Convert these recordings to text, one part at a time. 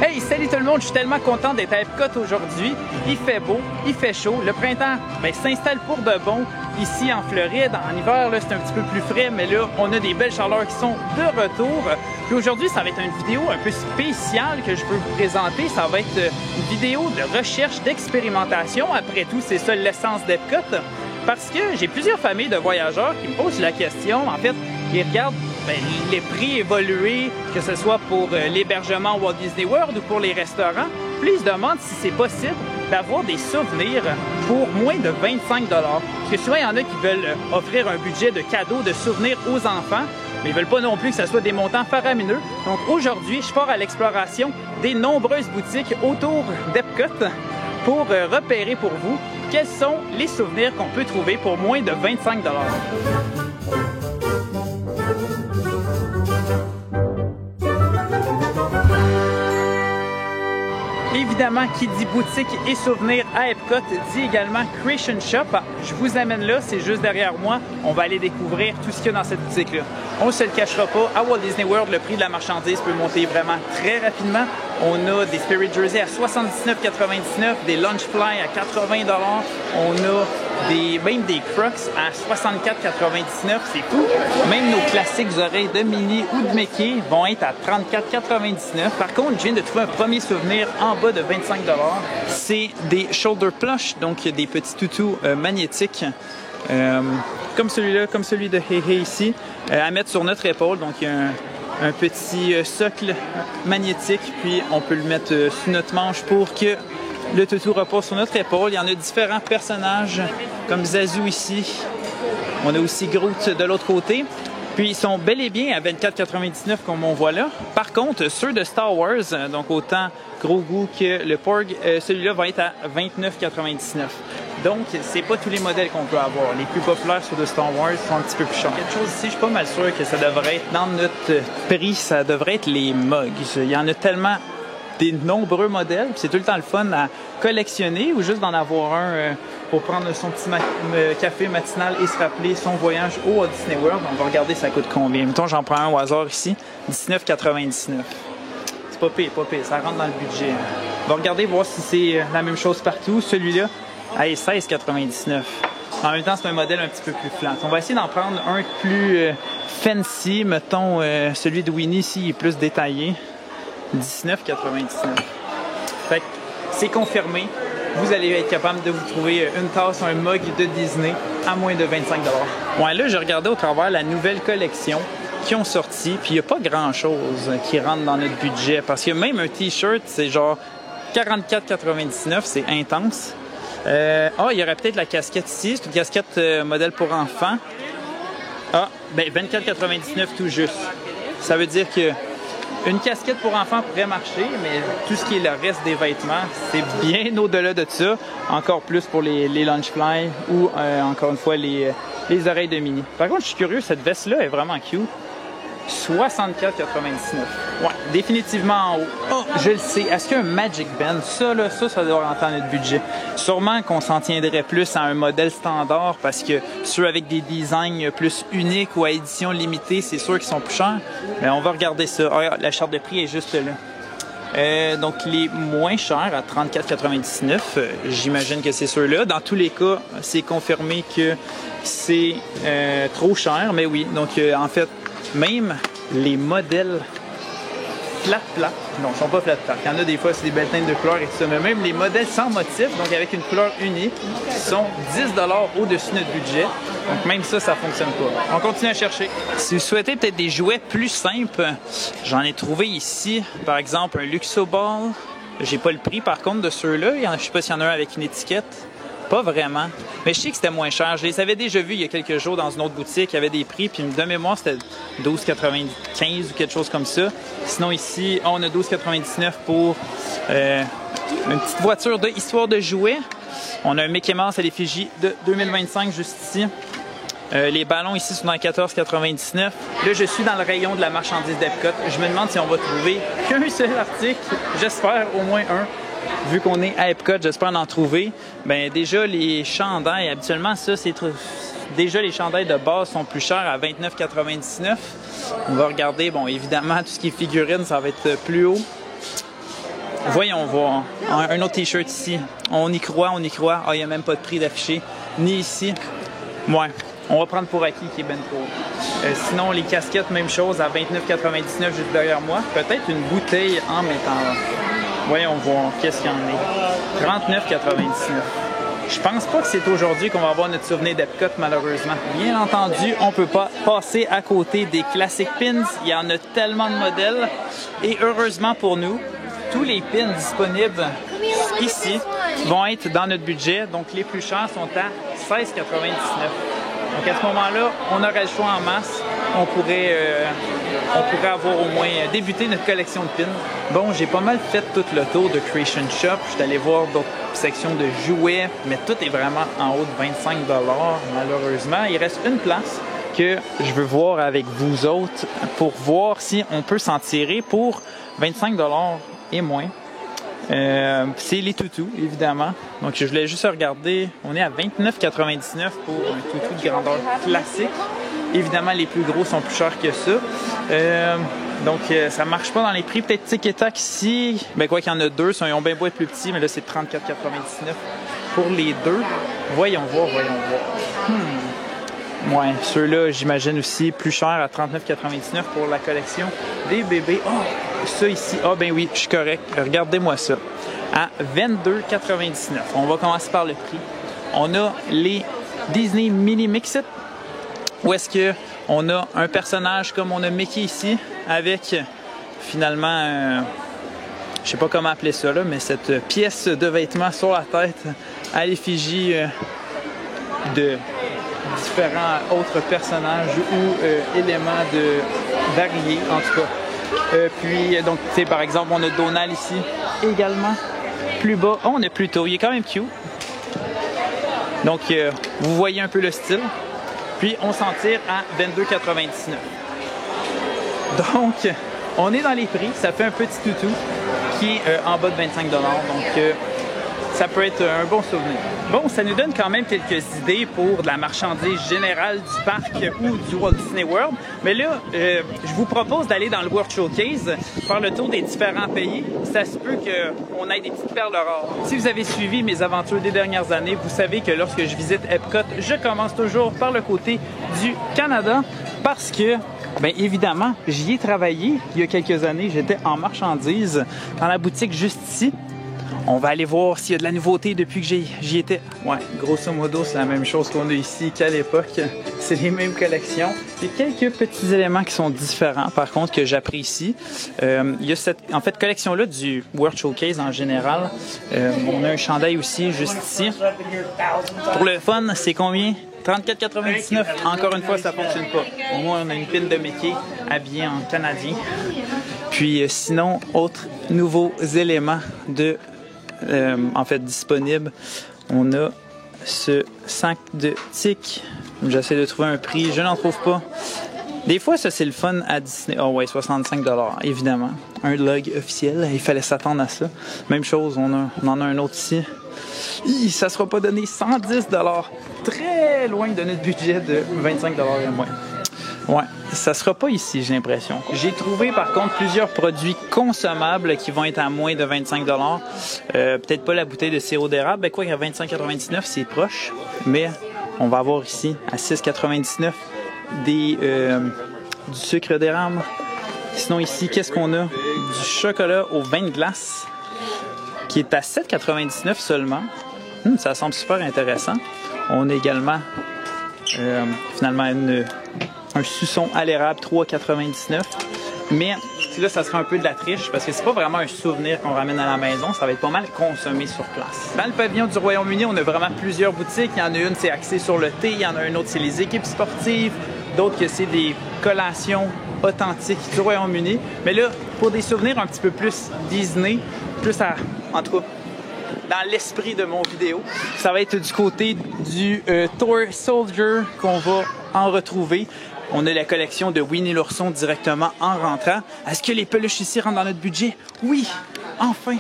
Hey, salut tout le monde, je suis tellement content d'être à Epcot aujourd'hui. Il fait beau, il fait chaud, le printemps s'installe pour de bon ici en Floride. En hiver, c'est un petit peu plus frais, mais là, on a des belles chaleurs qui sont de retour. Puis aujourd'hui, ça va être une vidéo un peu spéciale que je peux vous présenter. Ça va être une vidéo de recherche, d'expérimentation. Après tout, c'est ça l'essence d'Epcot. Parce que j'ai plusieurs familles de voyageurs qui me posent la question, en fait, ils regardent les prix évoluer, que ce soit pour l'hébergement Walt Disney World ou pour les restaurants. Puis ils se demandent si c'est possible d'avoir des souvenirs pour moins de 25 $. Parce que souvent, il y en a qui veulent offrir un budget de cadeaux, de souvenirs aux enfants, mais ils veulent pas non plus que ce soit des montants faramineux. Donc aujourd'hui, je pars à l'exploration des nombreuses boutiques autour d'Epcot pour repérer pour vous quels sont les souvenirs qu'on peut trouver pour moins de 25 $. Évidemment, qui dit boutique et souvenirs à Epcot dit également Creation Shop. Je vous amène là, c'est juste derrière moi. On va aller découvrir tout ce qu'il y a dans cette boutique-là. On ne se le cachera pas, à Walt Disney World, le prix de la marchandise peut monter vraiment très rapidement. On a des Spirit Jersey à 79,99 $, des Lunch Fly à 80 $. On a même des Crocs à 64,99 $. C'est fou. Même nos classiques oreilles de Minnie ou de Mickey vont être à 34,99 $. Par contre, je viens de trouver un premier souvenir en bas de 25 $. C'est des shoulder plush, donc des petits toutous magnétiques. Comme celui-là, comme celui de Hey Hey ici, à mettre sur notre épaule. Donc, il y a un petit socle magnétique, puis on peut le mettre sous notre manche pour que le toutou repose sur notre épaule. Il y en a différents personnages, comme Zazu ici. On a aussi Groot de l'autre côté. Puis, ils sont bel et bien à 24,99 $, comme on voit là. Par contre, ceux de Star Wars, donc autant Grogu que le Porg, celui-là va être à 29,99 $. Donc, c'est pas tous les modèles qu'on peut avoir. Les plus populaires sur de Star Wars sont un petit peu plus chers. Quelque chose ici, je suis pas mal sûr que ça devrait être dans notre prix, ça devrait être les mugs. Il y en a tellement des nombreux modèles, c'est tout le temps le fun à collectionner ou juste d'en avoir un pour prendre son petit café matinal et se rappeler son voyage au Walt Disney World. On va regarder ça coûte combien. Mettons, j'en prends un au hasard ici, 19,99 $. C'est pas pire, ça rentre dans le budget. On va regarder, voir si c'est la même chose partout. Celui-là, à 16,99 $. En même temps, c'est un modèle un petit peu plus flat. On va essayer d'en prendre un plus fancy. Mettons, celui de Winnie ici, il est plus détaillé. 19,99 $. Fait que c'est confirmé. Vous allez être capable de vous trouver une tasse, un mug de Disney à moins de 25 $. Ouais, là, j'ai regardé au travers la nouvelle collection qui ont sorti, puis il n'y a pas grand-chose qui rentre dans notre budget. Parce que même un T-shirt, c'est genre 44,99 $, c'est intense. Il y aurait peut-être la casquette ici. C'est une casquette modèle pour enfants. 24,99 $ tout juste. Ça veut dire que une casquette pour enfants pourrait marcher, mais tout ce qui est le reste des vêtements, c'est bien au-delà de ça. Encore plus pour les Lunch Fly ou, encore une fois, les oreilles de Minnie. Par contre, je suis curieux, cette veste-là est vraiment cute. 64,99 $. Ouais, définitivement en haut. Oh, je le sais. Est-ce qu'il y a un Magic Band? Ça doit rentrer dans notre budget. Sûrement qu'on s'en tiendrait plus à un modèle standard parce que ceux avec des designs plus uniques ou à édition limitée, c'est sûr qu'ils sont plus chers. Mais on va regarder ça. Regarde, la charte de prix est juste là. Donc, les moins chers à 34,99 $, j'imagine que c'est ceux-là. Dans tous les cas, c'est confirmé que c'est trop cher. Mais oui, donc en fait, même les modèles flat, non, ils sont pas flat. Il y en a des fois, c'est des belles teintes de couleurs et tout ça, mais même les modèles sans motif, donc avec une couleur unique, sont 10 $ au-dessus de notre budget. Donc même ça fonctionne pas. On continue à chercher. Si vous souhaitez peut-être des jouets plus simples, j'en ai trouvé ici, par exemple, un Luxo Ball. J'ai pas le prix, par contre, de ceux-là. Je sais pas s'il y en a un avec une étiquette. Pas vraiment. Mais je sais que c'était moins cher. Je les avais déjà vus il y a quelques jours dans une autre boutique. Il y avait des prix. Puis de mémoire, c'était 12,95 ou quelque chose comme ça. Sinon, ici, on a 12,99 pour une petite voiture de histoire de jouets. On a un Mickey Mouse à l'effigie de 2025 juste ici. Les ballons ici sont dans 14,99 $. Là, je suis dans le rayon de la marchandise d'Epcot. Je me demande si on va trouver qu'un seul article. J'espère au moins un. Vu qu'on est à Epcot, j'espère en trouver. Déjà, les chandails, habituellement, ça, c'est déjà les chandails de base sont plus chers à 29,99 $. On va regarder, bon, évidemment, tout ce qui est figurine, ça va être plus haut. Voyons voir. Un autre t-shirt ici. On y croit, on y croit. Ah, il n'y a même pas de prix d'affiché. Ni ici. Ouais. On va prendre pour acquis qui est ben trop. Sinon, les casquettes, même chose, à 29,99 juste derrière moi. Peut-être une bouteille en métal. Voyons voir. Qu'est-ce qu'il y en a? 39,99. Je pense pas que c'est aujourd'hui qu'on va avoir notre souvenir d'Epcot, malheureusement. Bien entendu, on peut pas passer à côté des Classic Pins. Il y en a tellement de modèles. Et heureusement pour nous, tous les pins disponibles ici vont être dans notre budget. Donc, les plus chers sont à 16,99. Donc, à ce moment-là, on aurait le choix en masse. On pourrait avoir au moins débuté notre collection de pins. Bon, j'ai pas mal fait tout le tour de Creation Shop. Je suis allé voir d'autres sections de jouets, mais tout est vraiment en haut de 25 $, malheureusement. Il reste une place que je veux voir avec vous autres pour voir si on peut s'en tirer pour 25 $ et moins. C'est les toutous, évidemment. Donc, je voulais juste regarder. On est à 29,99 pour un toutou de grandeur classique. Évidemment, les plus gros sont plus chers que ça. Donc, ça marche pas dans les prix. Peut-être Tic et Tac ici. Ben, quoi qu'il y en a deux. Ils ont bien beau être plus petits, mais là, c'est 34,99 pour les deux. Voyons voir. Ouais, ceux-là, j'imagine aussi plus cher à 39,99 pour la collection des bébés. Oh, ça ici. Ah, ben oui, je suis correct. Regardez-moi ça. À 22,99. On va commencer par le prix. On a les Disney Mini Mix-It. Où est-ce que on a un personnage comme on a Mickey ici, avec finalement, je sais pas comment appeler ça là, mais cette pièce de vêtement sur la tête à l'effigie de différents autres personnages ou éléments variés en tout cas. Puis donc tu sais, par exemple on a Donald ici également. Plus bas, oh, on est plus tôt, il est quand même cute. Donc vous voyez un peu le style. Puis on s'en tire à 22,99. Donc on est dans les prix, ça fait un petit toutou qui est en bas de 25 $. Donc ça peut être un bon souvenir. Bon, ça nous donne quand même quelques idées pour de la marchandise générale du parc ou du Walt Disney World. Mais là, je vous propose d'aller dans le World Showcase, faire le tour des différents pays. Ça se peut qu'on ait des petites perles rares. Si vous avez suivi mes aventures des dernières années, vous savez que lorsque je visite Epcot, je commence toujours par le côté du Canada parce que bien évidemment, j'y ai travaillé il y a quelques années. J'étais en marchandise dans la boutique juste ici. On va aller voir s'il y a de la nouveauté depuis que j'y étais. Ouais, grosso modo, c'est la même chose qu'on a ici qu'à l'époque. C'est les mêmes collections. Il y a quelques petits éléments qui sont différents, par contre, que j'apprécie. Il y a cette collection-là du World Showcase en général. On a un chandail aussi, juste ici. Pour le fun, c'est combien? 34,99. Encore une fois, ça fonctionne pas. Au moins, on a une pin de Mickey habillée en canadien. Puis sinon, autres nouveaux éléments disponibles. On a ce sac de Tic. J'essaie de trouver un prix. Je n'en trouve pas. Des fois, ça, c'est le fun à Disney. Oh ouais, 65 $, évidemment. Un log officiel. Il fallait s'attendre à ça. Même chose, on en a un autre ici. Ça ne sera pas donné 110 $. Très loin de notre budget de 25 $ et moins. Ouais, ça sera pas ici, j'ai l'impression. J'ai trouvé par contre plusieurs produits consommables qui vont être à moins de 25 $. Peut-être pas la bouteille de sirop d'érable, ben quoi qu'à 25,99 c'est proche, mais on va avoir ici à 6,99 du sucre d'érable. Sinon ici, qu'est-ce qu'on a? Du chocolat au vin de glace qui est à 7,99 seulement. Ça semble super intéressant. On a également finalement un suçon à l'érable 3,99. Mais là, ça sera un peu de la triche parce que c'est pas vraiment un souvenir qu'on ramène à la maison. Ça va être pas mal consommé sur place. Dans le pavillon du Royaume-Uni, on a vraiment plusieurs boutiques. Il y en a une, c'est axé sur le thé. Il y en a une autre, c'est les équipes sportives. D'autres, que c'est des collations authentiques du Royaume-Uni. Mais là, pour des souvenirs un petit peu plus Disney, en tout cas, dans l'esprit de mon vidéo, ça va être du côté du Toy Soldier qu'on va en retrouver. On a la collection de Winnie l'ourson directement en rentrant. Est-ce que les peluches ici rentrent dans notre budget? Oui! Enfin!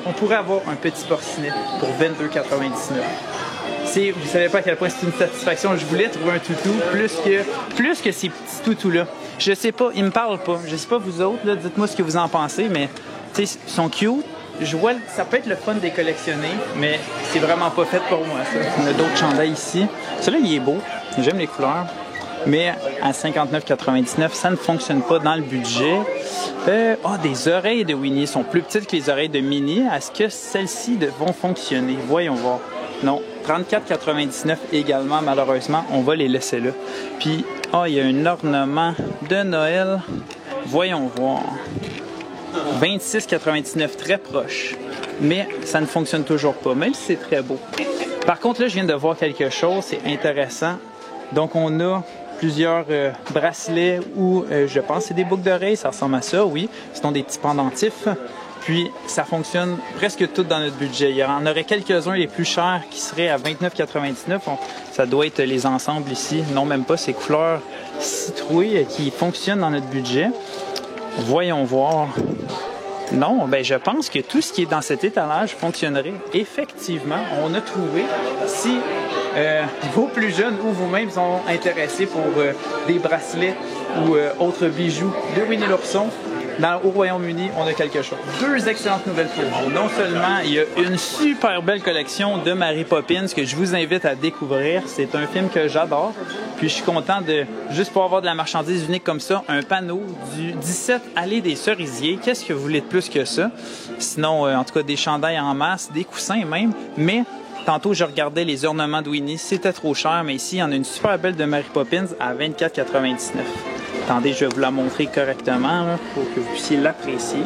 On pourrait avoir un petit porcinet pour 22,99. Vous savez pas à quel point c'est une satisfaction. Je voulais trouver un toutou plus que ces petits toutous-là. Je sais pas, ils me parlent pas. Je sais pas vous autres, là, dites-moi ce que vous en pensez, mais Tu sais, sont cute. Je vois, ça peut être le fun de les collectionner, mais c'est vraiment pas fait pour moi, ça. On a d'autres chandails ici. Celui-là, il est beau. J'aime les couleurs. Mais à 59,99 $, ça ne fonctionne pas dans le budget. Des oreilles de Winnie sont plus petites que les oreilles de Minnie. Est-ce que celles-ci vont fonctionner? Voyons voir. Non, 34,99 $ également, malheureusement. On va les laisser là. Puis, il y a un ornement de Noël. Voyons voir. 26,99 $, très proche. Mais ça ne fonctionne toujours pas, même si c'est très beau. Par contre, là, je viens de voir quelque chose. C'est intéressant. Donc, on a plusieurs bracelets ou, je pense, c'est des boucles d'oreilles. Ça ressemble à ça, oui. Ce sont des petits pendentifs. Puis, ça fonctionne presque tout dans notre budget. Il y en aurait quelques-uns les plus chers qui seraient à 29,99 $. Ça doit être les ensembles ici. Non, même pas. Ces couleurs citrouilles qui fonctionnent dans notre budget. Voyons voir. Non, je pense que tout ce qui est dans cet étalage fonctionnerait. Effectivement, on a trouvé, si vos plus jeunes ou vous-même sont intéressés pour des bracelets ou autres bijoux de Winnie l'ourson, au Royaume-Uni, on a quelque chose. Deux excellentes nouvelles pour vous. Non seulement il y a une super belle collection de Mary Poppins que je vous invite à découvrir. C'est un film que j'adore. Puis je suis content de juste pour avoir de la marchandise unique comme ça, un panneau du 17 Allée des Cerisiers. Qu'est-ce que vous voulez de plus que ça? Sinon, en tout cas, des chandails en masse, des coussins même. Mais tantôt, je regardais les ornements de Winnie. C'était trop cher, mais ici, il y en a une super belle de Mary Poppins à 24,99 $. Attendez, je vais vous la montrer correctement là, pour que vous puissiez l'apprécier.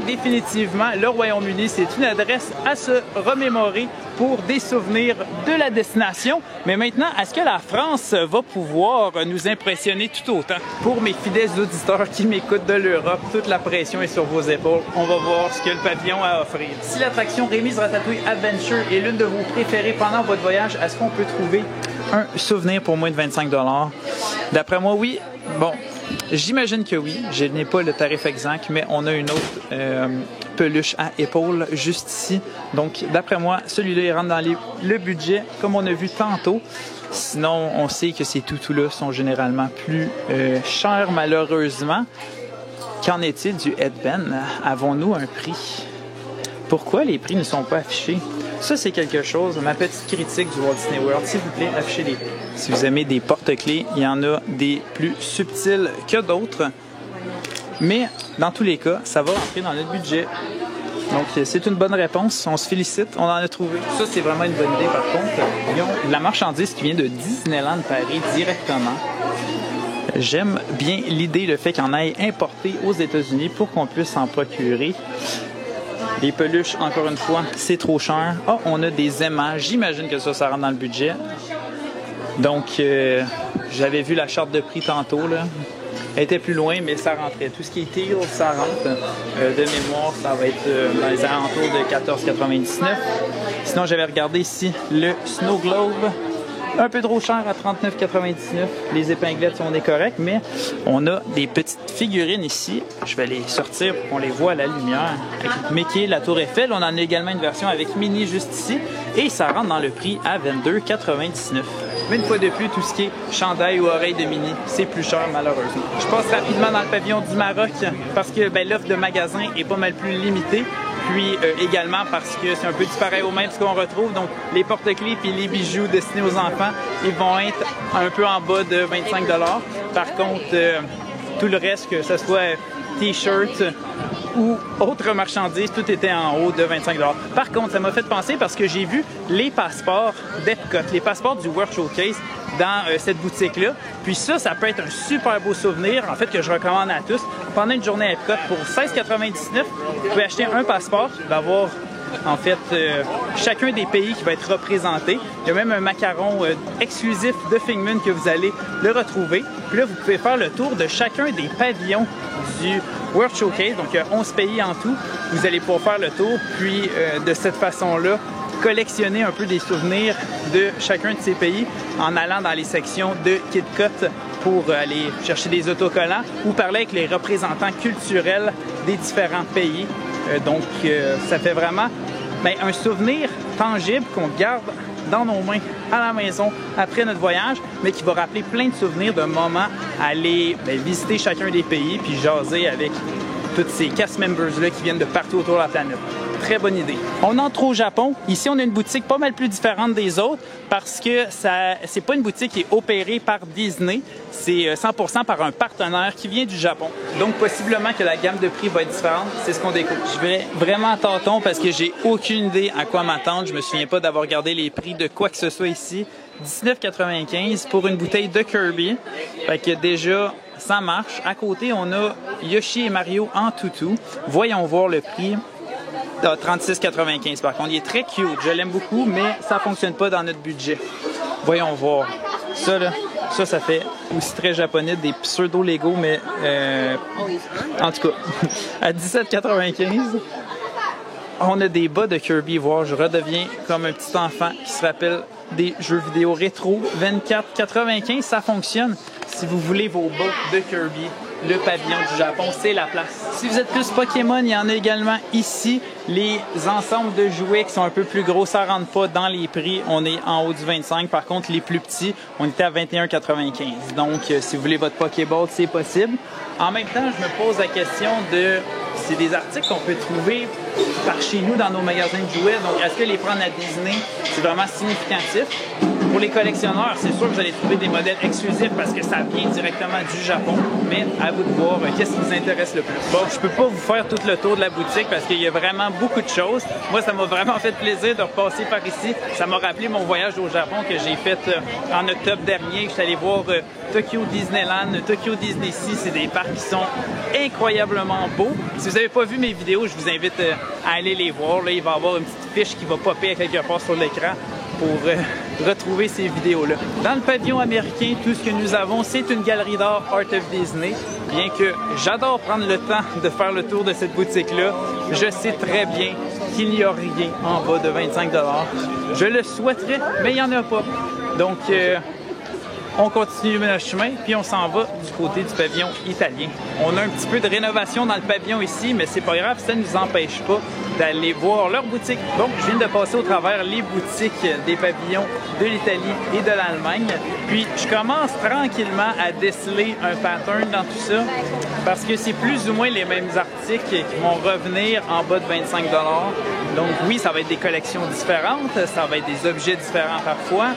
Définitivement, le Royaume-Uni, c'est une adresse à se remémorer pour des souvenirs de la destination. Mais maintenant, est-ce que la France va pouvoir nous impressionner tout autant? Pour mes fidèles auditeurs qui m'écoutent de l'Europe, toute la pression est sur vos épaules. On va voir ce que le pavillon a à offrir. Si l'attraction Rémi's Ratatouille Adventure est l'une de vos préférées pendant votre voyage, est-ce qu'on peut trouver un souvenir pour moins de 25 $? D'après moi, oui. Bon, j'imagine que oui. Je n'ai pas le tarif exact, mais on a une autre peluche à épaules juste ici. Donc, d'après moi, celui-là, il rentre dans le budget, comme on a vu tantôt. Sinon, on sait que ces toutous-là sont généralement plus chers, malheureusement. Qu'en est-il du headband? Avons-nous un prix? Pourquoi les prix ne sont pas affichés? Ça, c'est quelque chose, ma petite critique du Walt Disney World. S'il vous plaît, affichez les prix. Si vous aimez des porte-clés, il y en a des plus subtils que d'autres. Mais, dans tous les cas, ça va rentrer dans notre budget. Donc, c'est une bonne réponse. On se félicite. On en a trouvé. Ça, c'est vraiment une bonne idée, par contre. Ils ont de la marchandise qui vient de Disneyland Paris directement. J'aime bien l'idée, le fait qu'on aille importer aux États-Unis pour qu'on puisse s'en procurer. Les peluches, encore une fois, c'est trop cher. On a des aimants. J'imagine que ça rentre dans le budget. Donc, j'avais vu la charte de prix tantôt, là. Elle était plus loin, mais ça rentrait. Tout ce qui est teal, ça rentre. De mémoire, ça va être dans les alentours de 14,99 $. Sinon, j'avais regardé ici le Snow Globe. Un peu trop cher à 39,99 $. Les épinglettes, on est correct, mais on a des petites figurines ici. Je vais les sortir pour qu'on les voit à la lumière. Avec Mickey, la Tour Eiffel. On en a également une version avec Minnie juste ici. Et ça rentre dans le prix à 22,99 $. Mais une fois de plus, tout ce qui est chandail ou oreille de Minnie, c'est plus cher malheureusement. Je passe rapidement dans le pavillon du Maroc parce que l'offre de magasin est pas mal plus limitée. Puis également parce que c'est un peu dispareil au même ce qu'on retrouve. Donc les porte-clés puis les bijoux destinés aux enfants, ils vont être un peu en bas de 25 $. Par contre, tout le reste, que ce soit t-shirt ou autre marchandise, tout était en haut de 25 $. Par contre, ça m'a fait penser parce que j'ai vu les passeports d'Epcot, les passeports du World Showcase dans cette boutique-là. Puis ça peut être un super beau souvenir, en fait, que je recommande à tous. Pendant une journée à Epcot, pour 16,99 $, vous pouvez acheter un passeport, d'avoir en fait chacun des pays qui va être représenté. Il y a même un macaron exclusif de Figment que vous allez le retrouver. Puis là, vous pouvez faire le tour de chacun des pavillons du World Showcase. Donc, il y a 11 pays en tout. Vous allez pouvoir faire le tour, puis de cette façon-là, collectionner un peu des souvenirs de chacun de ces pays en allant dans les sections de KitKat pour aller chercher des autocollants ou parler avec les représentants culturels des différents pays. Donc, ça fait vraiment un souvenir tangible qu'on garde dans nos mains à la maison après notre voyage, mais qui va rappeler plein de souvenirs de moments à aller visiter chacun des pays puis jaser avec tous ces cast members-là qui viennent de partout autour de la planète. Très bonne idée. On entre au Japon. Ici, on a une boutique pas mal plus différente des autres parce que c'est pas une boutique qui est opérée par Disney. C'est 100% par un partenaire qui vient du Japon. Donc, possiblement que la gamme de prix va être différente. C'est ce qu'on découvre. Je vais vraiment tâton parce que j'ai aucune idée à quoi m'attendre. Je me souviens pas d'avoir regardé les prix de quoi que ce soit ici. $19,95 pour une bouteille de Kirby. Fait que déjà, ça marche. À côté, on a Yoshi et Mario en toutou. Voyons voir le prix. $36,95 par contre. Il est très cute. Je l'aime beaucoup, mais ça fonctionne pas dans notre budget. Voyons voir. Ça, là, ça fait aussi très japonais, des pseudo-Lego, mais en tout cas, à $17,95, on a des bas de Kirby. Voir, je redeviens comme un petit enfant qui se rappelle des jeux vidéo rétro. $24,95, ça fonctionne. Si vous voulez vos bas de Kirby, le pavillon du Japon, c'est la place. Si vous êtes plus Pokémon, il y en a également ici. Les ensembles de jouets qui sont un peu plus gros, ça rentre pas dans les prix. On est en haut du 25. Par contre, les plus petits, on était à $21,95. Donc, si vous voulez votre Pokéball, c'est possible. En même temps, je me pose la question de... C'est des articles qu'on peut trouver par chez nous dans nos magasins de jouets. Donc, est-ce que les prendre à Disney, c'est vraiment significatif? Pour les collectionneurs, c'est sûr que vous allez trouver des modèles exclusifs parce que ça vient directement du Japon. Mais à vous de voir qu'est-ce qui vous intéresse le plus. Bon, je peux pas vous faire tout le tour de la boutique parce qu'il y a vraiment beaucoup de choses. Moi, ça m'a vraiment fait plaisir de repasser par ici. Ça m'a rappelé mon voyage au Japon que j'ai fait en octobre dernier. Je suis allé voir Tokyo Disneyland, Tokyo Disney Sea. C'est des parcs qui sont incroyablement beaux. Si vous n'avez pas vu mes vidéos, je vous invite à aller les voir. Là, il va y avoir une petite fiche qui va popper à quelque part sur l'écran pour retrouver ces vidéos-là. Dans le pavillon américain, tout ce que nous avons, c'est une galerie d'art Art of Disney. Bien que j'adore prendre le temps de faire le tour de cette boutique-là, je sais très bien qu'il n'y a rien en bas de 25 $. Je le souhaiterais, mais il n'y en a pas. Donc, on continue notre chemin, puis on s'en va du côté du pavillon italien. On a un petit peu de rénovation dans le pavillon ici, mais c'est pas grave, ça ne nous empêche pas d'aller voir leur boutique. Donc, je viens de passer au travers les boutiques des pavillons de l'Italie et de l'Allemagne. Puis, je commence tranquillement à déceler un pattern dans tout ça, parce que c'est plus ou moins les mêmes articles qui vont revenir en bas de 25 $. Donc, oui, ça va être des collections différentes, ça va être des objets différents parfois,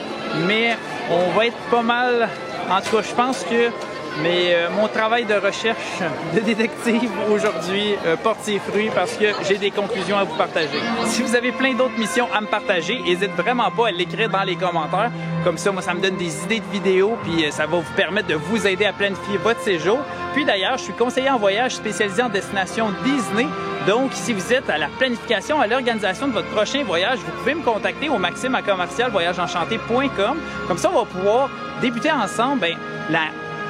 mais on va être pas mal... En tout cas, je pense que mon travail de recherche de détective aujourd'hui porte ses fruits parce que j'ai des conclusions à vous partager. Si vous avez plein d'autres missions à me partager, n'hésitez vraiment pas à l'écrire dans les commentaires. Comme ça, moi, ça me donne des idées de vidéos, puis ça va vous permettre de vous aider à planifier votre séjour. Puis d'ailleurs, je suis conseiller en voyage spécialisé en destination Disney. Donc, si vous êtes à la planification, à l'organisation de votre prochain voyage, vous pouvez me contacter au maxime@voyageenchanté.com. Comme ça, on va pouvoir débuter ensemble la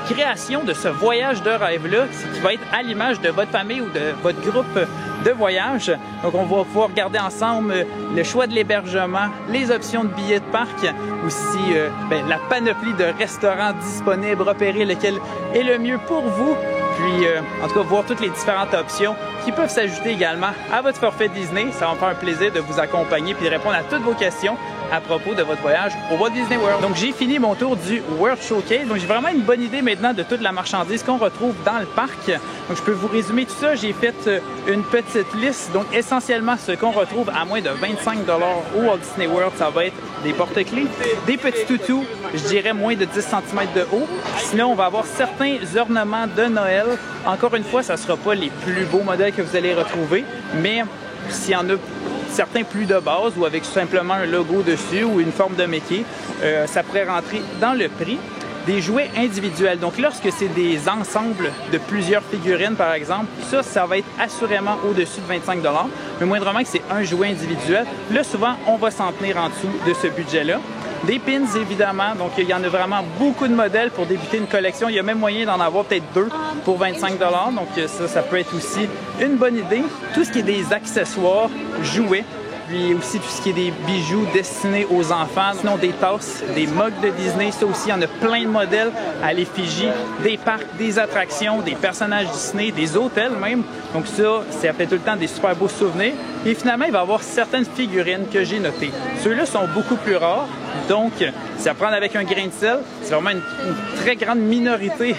création de ce voyage de rêve-là, qui va être à l'image de votre famille ou de votre groupe de voyage. Donc, on va pouvoir regarder ensemble le choix de l'hébergement, les options de billets de parc, aussi la panoplie de restaurants disponibles, repérer lequel est le mieux pour vous. Puis, en tout cas, voir toutes les différentes options qui peuvent s'ajouter également à votre forfait Disney. Ça va me faire un plaisir de vous accompagner puis de répondre à toutes vos questions à propos de votre voyage au Walt Disney World. Donc, j'ai fini mon tour du World Showcase. Donc, j'ai vraiment une bonne idée maintenant de toute la marchandise qu'on retrouve dans le parc. Donc, je peux vous résumer tout ça. J'ai fait une petite liste. Donc, essentiellement, ce qu'on retrouve à moins de 25 $ au Walt Disney World, ça va être des porte-clés, des petits toutous, je dirais moins de 10 cm de haut. Sinon, on va avoir certains ornements de Noël. Encore une fois, ça ne sera pas les plus beaux modèles que vous allez retrouver, mais s'il y en a certains plus de base ou avec simplement un logo dessus ou une forme de Mickey, ça pourrait rentrer dans le prix. Des jouets individuels. Donc, lorsque c'est des ensembles de plusieurs figurines, par exemple, ça va être assurément au-dessus de 25 $. Mais moindrement que c'est un jouet individuel, là, souvent, on va s'en tenir en dessous de ce budget-là. Des pins, évidemment. Donc, il y en a vraiment beaucoup de modèles pour débuter une collection. Il y a même moyen d'en avoir peut-être 2 pour 25 $. Donc, ça peut être aussi une bonne idée. Tout ce qui est des accessoires, jouets, puis aussi tout ce qui est des bijoux destinés aux enfants, sinon des tasses, des mugs de Disney, ça aussi, il y en a plein de modèles à l'effigie, des parcs, des attractions, des personnages Disney, des hôtels même. Donc ça fait tout le temps des super beaux souvenirs. Et finalement, il va y avoir certaines figurines que j'ai notées. Ceux-là sont beaucoup plus rares, donc c'est à prendre avec un grain de sel. C'est vraiment une très grande minorité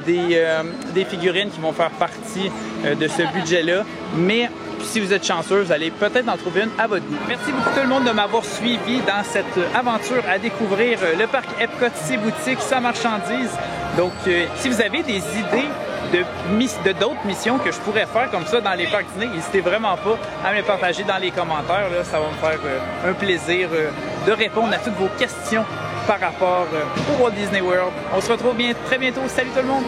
des figurines qui vont faire partie de ce budget-là, mais si vous êtes chanceux, vous allez peut-être en trouver une à votre goût. Merci beaucoup tout le monde de m'avoir suivi dans cette aventure à découvrir le parc Epcot, ses boutiques, sa marchandise. Donc, si vous avez des idées d'autres missions que je pourrais faire comme ça dans les parcs Disney, n'hésitez vraiment pas à me les partager dans les commentaires. Là, ça va me faire un plaisir de répondre à toutes vos questions par rapport au Walt Disney World. On se retrouve très bientôt. Salut tout le monde!